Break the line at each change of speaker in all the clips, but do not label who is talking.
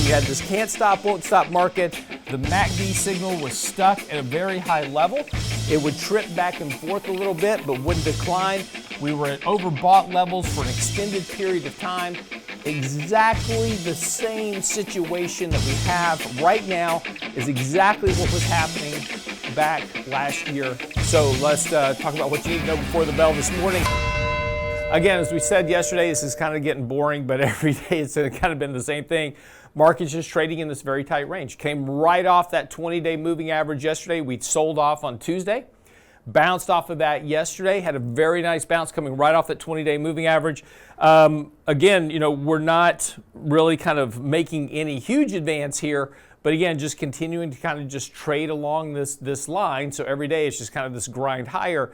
you had this can't stop, won't stop market. The MACD signal was stuck at a very high level. It would trip back and forth a little bit, but wouldn't decline. We were at overbought levels for an extended period of time. Exactly the same situation that we have right now is exactly what was happening back last year. So let's talk about what you need to know before the bell this morning. Again, as we said yesterday, this is kind of getting boring, but every day it's kind of been the same thing. Market's just trading in this very tight range. Came right off that 20-day moving average yesterday. We sold off on Tuesday. Bounced off of that yesterday. Had a very nice bounce coming right off that 20-day moving average. Again, we're not really kind of making any huge advance here, but again, just continuing to kind of just trade along this line. So every day it's just kind of this grind higher.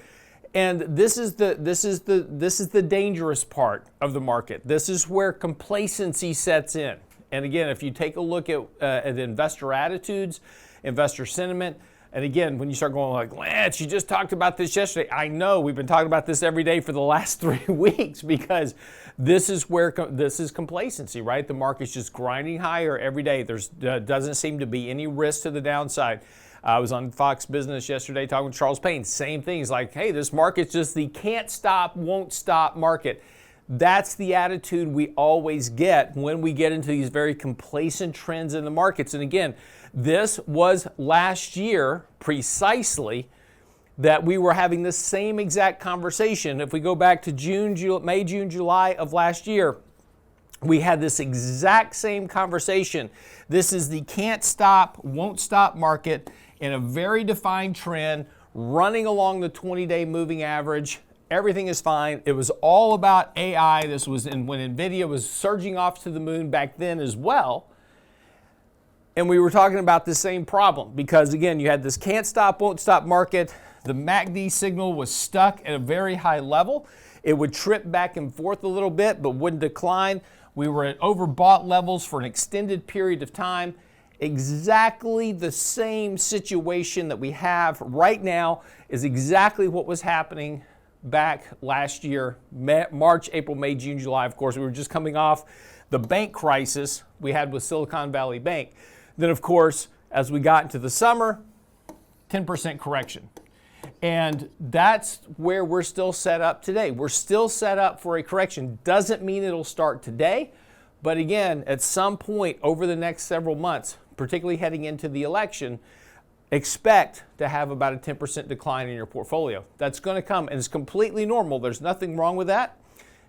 And this is the dangerous part of the market. This is where complacency sets in. And again, if you take a look at investor attitudes, investor sentiment, and again, when you start going like, Lance, you just talked about this yesterday. I know we've been talking about this every day for the last 3 weeks because this is complacency, right? The market's just grinding higher every day. Doesn't seem to be any risk to the downside. I was on Fox Business yesterday talking with Charles Payne. Same thing. He's like, hey, this market's just the can't stop, won't stop market. That's the attitude we always get when we get into these very complacent trends in the markets. And again, this was last year precisely that we were having the same exact conversation. If we go back to May, June, July of last year, we had this exact same conversation. This is the can't stop, won't stop market in a very defined trend running along the 20-day moving average. Everything is fine. It was all about AI. This was when Nvidia was surging off to the moon back then as well. And we were talking about the same problem because, again, you had this can't stop, won't stop market. The MACD signal was stuck at a very high level. It would trip back and forth a little bit, but wouldn't decline. We were at overbought levels for an extended period of time. Exactly the same situation that we have right now is exactly what was happening back last year, March, April, May, June, July. Of course, we were just coming off the bank crisis we had with Silicon Valley Bank. Then, of course, as we got into the summer, 10% correction. And that's where we're still set up today. We're still set up for a correction. Doesn't mean it'll start today, but again, at some point over the next several months, particularly heading into the election, expect to have about a 10% decline in your portfolio. That's going to come, and it's completely normal. There's nothing wrong with that.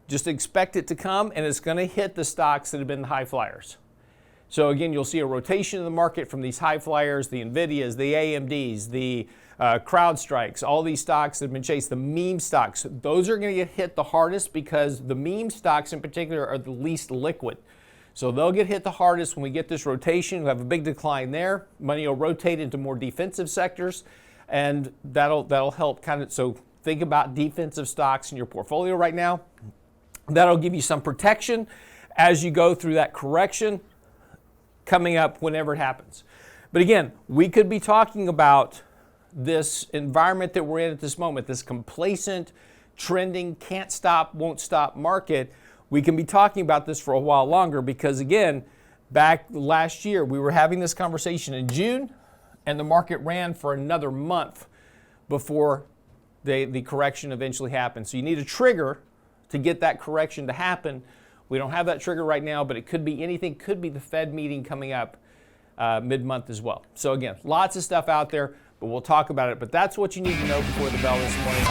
Just expect it to come, and it's going to hit the stocks that have been the high flyers. So again, you'll see a rotation in the market from these high flyers, the Nvidias, the AMDs, the CrowdStrikes, all these stocks that have been chased, the meme stocks. Those are going to get hit the hardest because the meme stocks in particular are the least liquid. So they'll get hit the hardest when we get this rotation. We have a big decline there. Money will rotate into more defensive sectors, and that'll help kind of, so think about defensive stocks in your portfolio right now. That'll give you some protection as you go through that correction coming up whenever it happens. But again, we could be talking about this environment that we're in at this moment, this complacent, trending, can't stop, won't stop market. We can be talking about this for a while longer because, again, back last year, we were having this conversation in June, and the market ran for another month before the correction eventually happened. So you need a trigger to get that correction to happen. We don't have that trigger right now, but it could be anything. Could be the Fed meeting coming up mid-month as well. So again, lots of stuff out there, but we'll talk about it. But that's what you need to know before the bell this morning.